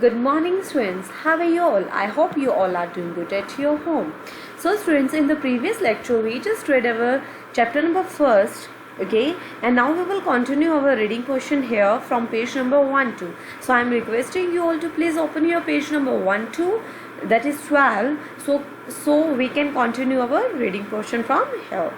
Good morning, students. How are you all? I hope you all are doing good at your home. So, students, in the previous lecture, we just read our chapter number first, okay, and now we will continue our reading portion here from page number 1-2. So, I am requesting you all to please open your page number 1-2, that is 12. So we can continue our reading portion from here.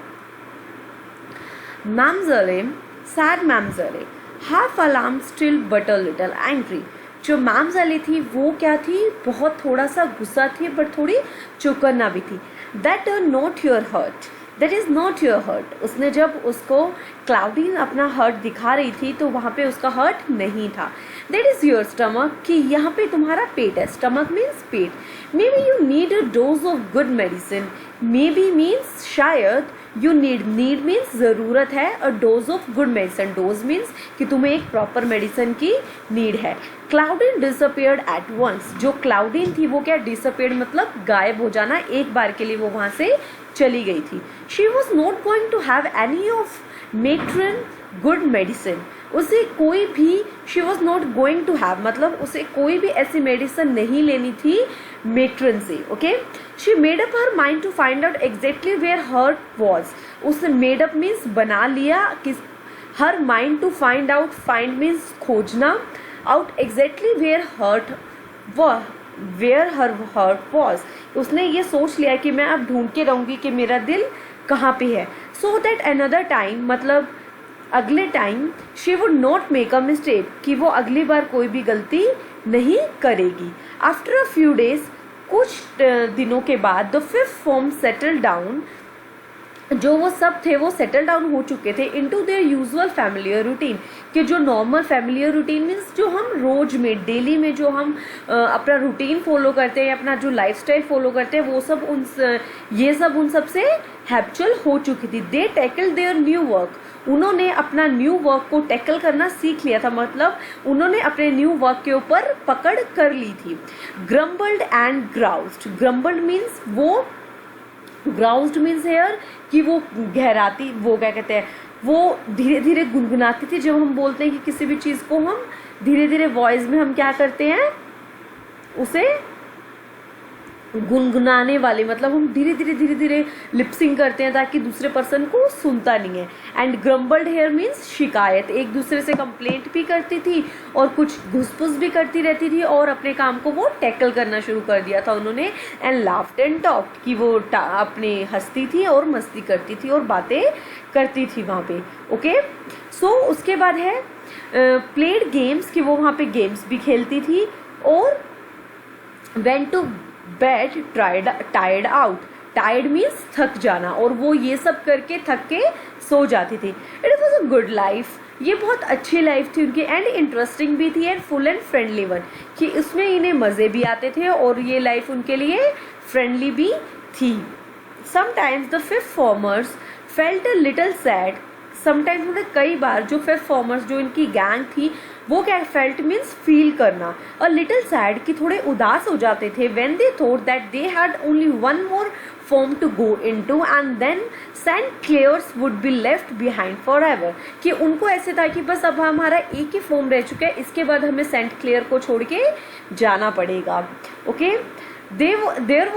Mamzelle, sad Mamzelle, half alarmed still but a little angry. जो मैमज़ली थी वो क्या थी, बहुत थोड़ा सा गुस्सा थी बट थोड़ी चौकन्ना भी थी. That not your hurt, that is not your hurt. उसने जब उसको क्लाउडीन अपना हर्ट दिखा रही थी तो वहाँ पे उसका हर्ट नहीं था. दैट इज़ योर स्टमक, कि यहाँ पे तुम्हारा पेट है. Stomach means pet. May be you need a dose of good medicine. May be means शायद. यू नीड मीन्स ज़रूरत है. अ dose of good medicine, dose means कि तुम्हें एक प्रॉपर मेडिसिन की नीड है. क्लाउडिन डिसअपियर्ड एट वंस, जो क्लाउडिन थी वो क्या, डिसअपियर्ड मतलब गायब हो जाना, एक बार के लिए वो वहाँ से चली गई थी. She was not going to have any of matron good medicine. उसे कोई भी, she was not going to have मतलब उसे कोई भी ऐसी मेडिसिन नहीं लेनी थी मेट्रन से. Okay, she made up her mind to find out exactly where hurt was. उसने मेड अप मीन्स बना लिया, कि her mind to find out, find means खोजना, out exactly where her hurt was. उसने ये सोच लिया कि मैं अब ढूंढ के रहूँगी कि मेरा दिल कहाँ पे है. सो दैट अनदर टाइम मतलब अगले time she would not make a mistake, कि वो अगली बार कोई भी गलती नहीं करेगी. आफ्टर अ फ्यू डेज, कुछ दिनों के बाद, the fifth form settle down, जो वो सब थे वो सेटल डाउन हो चुके थे into their usual familiar routine, कि जो नॉर्मल फैमिलियर रूटीन मीन्स जो हम रोज में डेली में जो हम अपना रूटीन फॉलो करते हैं, अपना जो लाइफस्टाइल फॉलो करते हैं, वो सब उन सब से हैबिचुअल हो चुकी थी. दे टैकल देयर न्यू वर्क, उन्होंने अपना न्यू वर्क को टैकल करना सीख लिया था, मतलब उन्होंने अपने न्यू वर्क के ऊपर पकड़ कर ली थी. ग्रम्बल्ड एंड ग्राउज्ड, ग्रम्बल्ड मीन्स वो, ग्राउज्ड मीन्स हेयर कि वो गहराती, वो क्या कहते हैं, वो धीरे धीरे गुनगुनाती थी. जब हम बोलते हैं कि किसी भी चीज़ को हम धीरे धीरे वॉइस में हम क्या करते हैं, उसे गुनगुनाने वाले, मतलब हम धीरे धीरे लिपसिंग करते हैं ताकि दूसरे पर्सन को सुनता नहीं है. एंड ग्रम्बल्ड हेयर मीन्स शिकायत, एक दूसरे से कंप्लेंट भी करती थी और कुछ घुसपुस भी करती रहती थी और अपने काम को वो टैकल करना शुरू कर दिया था उन्होंने. एंड लाफ्ड एंड टॉक्ड, कि वो अपने हंसती थी और मस्ती करती थी और बातें करती थी वहाँ पे. ओके, सो उसके बाद है प्लेड गेम्स, कि वो वहाँ पे गेम्स भी खेलती थी. और went to bed tired out, tired means थक जाना, और वो ये सब करके थक के सो जाती थी. It was a good life, ये बहुत अच्छी लाइफ थी उनकी. एंड इंटरेस्टिंग भी थी and full and friendly one, कि उसमें इन्हें मज़े भी आते थे और ये लाइफ उनके लिए फ्रेंडली भी थी. Sometimes the fifth formers felt a little sad, sometimes उन्हें कई बार, जो फिफ्थ फॉर्मर्स जो इनकी गैंग थी वो क्या, फेल्ट मीन्स फील करना, अ लिटिल सैड कि थोड़े उदास हो जाते थे. When they thought that they had only one more form to go into and then saint Clare's would be left behind for ever, कि उनको ऐसे था कि बस अब हमारा एक ही फॉर्म रह चुका है, इसके बाद हमें सेंट क्लेयर को छोड़ के जाना पड़ेगा. Okay, there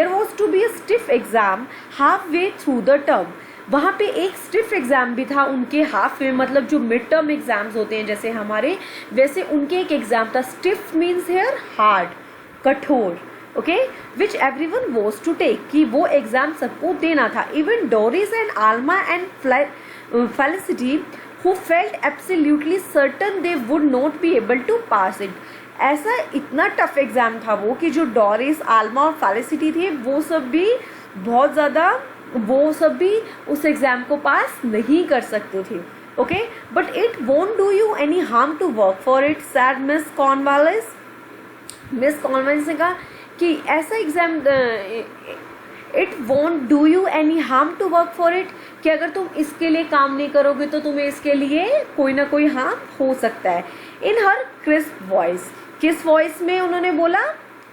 was to be a stiff exam half way through the term, वहाँ पे एक स्टिफ एग्जाम भी था उनके हाफ में, मतलब जो मिड टर्म एग्जाम्स होते हैं जैसे हमारे, वैसे उनके एक एग्जाम था. स्टिफ मीन्स हेयर हार्ड, कठोर. Okay, which everyone was to take, कि वो एग्जाम सबको देना था. Even Doris and Alma and Felicity who felt absolutely certain they would not be able to pass it. ऐसा इतना टफ एग्जाम था वो, कि जो डोरिस, आल्मा और फेलिसिटी थे वो सब भी बहुत ज़्यादा, वो सब भी उस एग्जाम को पास नहीं कर सकते थे. Okay, but it won't do you any harm to work for it, said Miss Cornwallis. Miss Cornwallis ने कहा कि ऐसा exam, it won't do you any harm to work for it, कि अगर तुम इसके लिए काम नहीं करोगे तो तुम्हें इसके लिए कोई ना कोई हार्म हो सकता है. इन हर क्रिस्प वॉइस, किस वॉइस में उन्होंने बोला,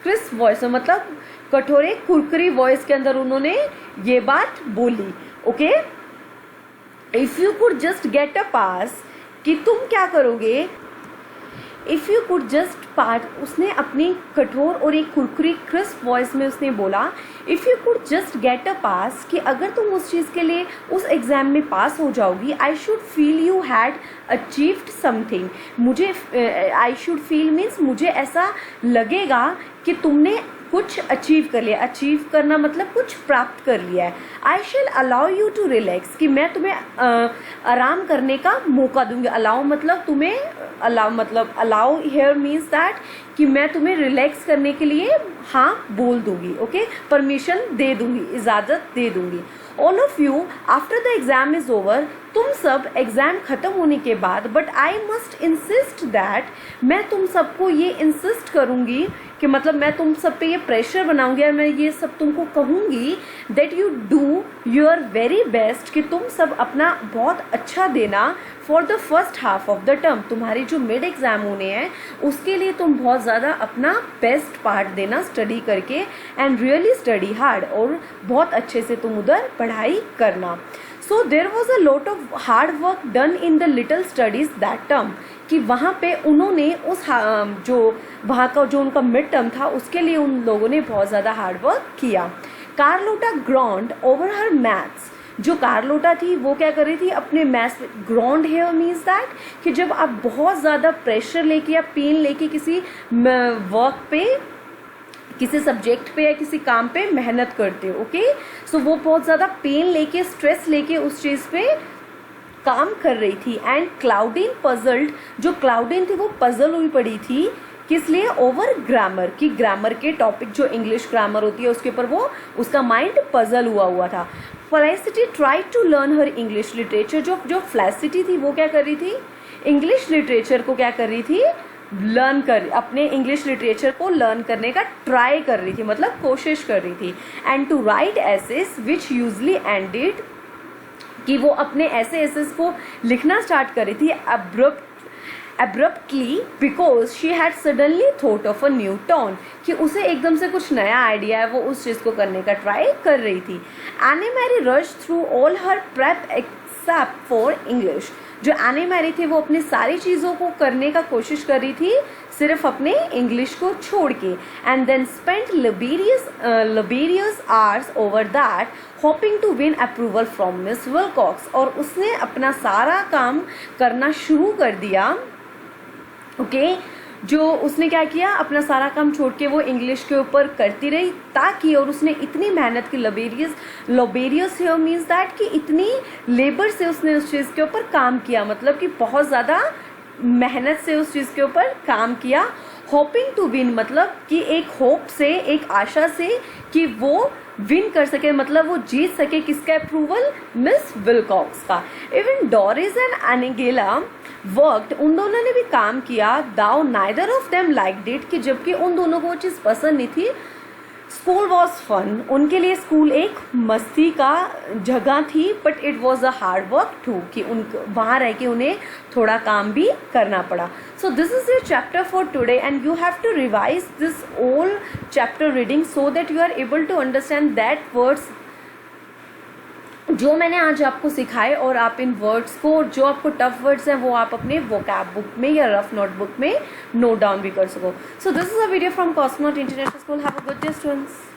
क्रिस्प वॉइस में मतलब कठोरे कुरकुरी वॉइस के अंदर उन्होंने ये बात बोली. Okay, if you could just get a pass, कि तुम क्या करोगे, if you could just part, उसने अपनी कठोर और एक कुरकुरी क्रिस्प वॉइस में उसने बोला, if you could just get a pass, कि अगर तुम उस चीज़ के लिए उस एग्ज़ाम में पास हो जाओगी, I should feel you had achieved something, मुझे आई शुड फील मीन्स मुझे ऐसा लगेगा कि तुमने कुछ अचीव कर लिया। अचीव करना मतलब कुछ प्राप्त कर लिया है। I shall allow you to relax, कि मैं तुम्हें आराम करने का मौका दूंगी। अलाउ मतलब तुम्हें, अलाउ हेयर मीन्स दैट कि मैं तुम्हें रिलैक्स करने के लिए हाँ बोल दूंगी, ओके, परमिशन दे दूंगी, इजाज़त दे दूंगी। All of you after the exam is over, तुम सब एग्जाम खत्म होने के बाद, but I must insist that, मैं तुम सबको ये इंसिस्ट करूंगी कि मतलब मैं तुम सब पे ये प्रेशर बनाऊंगी और मैं ये सब तुमको कहूंगी that you do your very best, कि तुम सब अपना बहुत अच्छा देना for the first half of the term, तुम्हारी जो मिड एग्जाम होने हैं उसके लिए तुम बहुत ज़्यादा अपना बेस्ट पार्ट देना स्टडी करके, एंड रियली स्टडी हार्ड, और बहुत अच्छे से तुम उधर पढ़ाई करना। So there was a lot of hard work done in the little studies that term, कि वहाँ पे उन्होंने उस जो वहाँ का जो उनका मिड टर्म था उसके लिए उन लोगों ने बहुत ज़्यादा हार्ड वर्क किया। Carlotta groaned over her maths, जो कार्लोटा थी वो क्या कर रही थी अपने maths, groaned here means that कि जब आप बहुत ज़्यादा प्रेशर लेके या पेन लेके किसी वर्क पे, किसी सब्जेक्ट पे या किसी काम पे मेहनत करते हो, ओके, सो वो बहुत ज़्यादा पेन लेके, स्ट्रेस लेके उस चीज़ पे काम कर रही थी। एंड क्लाउडिन पजल्ड, जो क्लाउडिन थी वो पजल हुई पड़ी थी, किस लिए, ओवर ग्रामर, की ग्रामर के टॉपिक जो इंग्लिश ग्रामर होती है उसके ऊपर वो उसका माइंड पजल हुआ था। Felicity try to learn her English literature, जो फेलिसिटी थी वो क्या कर रही थी, इंग्लिश लिटरेचर को क्या कर रही थी, लर्न कर, अपने इंग्लिश लिटरेचर को लर्न करने का ट्राई कर रही थी, मतलब कोशिश कर रही थी। And to write essays which usually ended, कि वो अपने ऐसे एसेस को लिखना स्टार्ट कर रही थी abruptly because she had suddenly thought of a new tone, कि उसे एकदम से कुछ नया आइडिया है, वो उस चीज़ को करने का ट्राई कर रही थी। Anne Marie rush through all her prep except for English, जो एनी मैरी थी वो अपनी सारी चीज़ों को करने का कोशिश कर रही थी सिर्फ अपने इंग्लिश को छोड़ के। And then spent laborious hours over that hoping to win approval from Miss Wilcox, और उसने अपना सारा काम करना शुरू कर दिया, ओके, जो उसने क्या किया, अपना सारा काम छोड़ के वो इंग्लिश के ऊपर करती रही, ताकि, और उसने इतनी मेहनत की, laborious here means that कि इतनी लेबर से उसने उस चीज़ के ऊपर काम किया, मतलब कि बहुत ज़्यादा मेहनत से उस चीज़ के ऊपर काम किया। होपिंग टू विन मतलब कि एक होप से, एक आशा से कि वो विन कर सके, मतलब वो जीत सके किसका अप्रूवल, मिस विलकॉक्स का। Even Doris and Angela worked, उन दोनों ने भी काम किया। Though neither of them liked it, कि जबकि उन दोनों को वो चीज़ पसंद नहीं थी। स्कूल वॉज फन, उनके लिए स्कूल एक मस्ती का जगह थी, but it was a hard work too, कि उन वहाँ रह के उन्हें थोड़ा काम भी करना पड़ा। So this is your chapter for today and you have to revise this all chapter reading so that you are able to understand that words जो मैंने आज आपको सिखाए, और आप इन वर्ड्स को, जो आपको टफ वर्ड्स हैं वो आप अपने वोकैब बुक में या रफ नोटबुक में नोट डाउन भी कर सको। सो this is a video from cosmonaut international school. Have a good day students.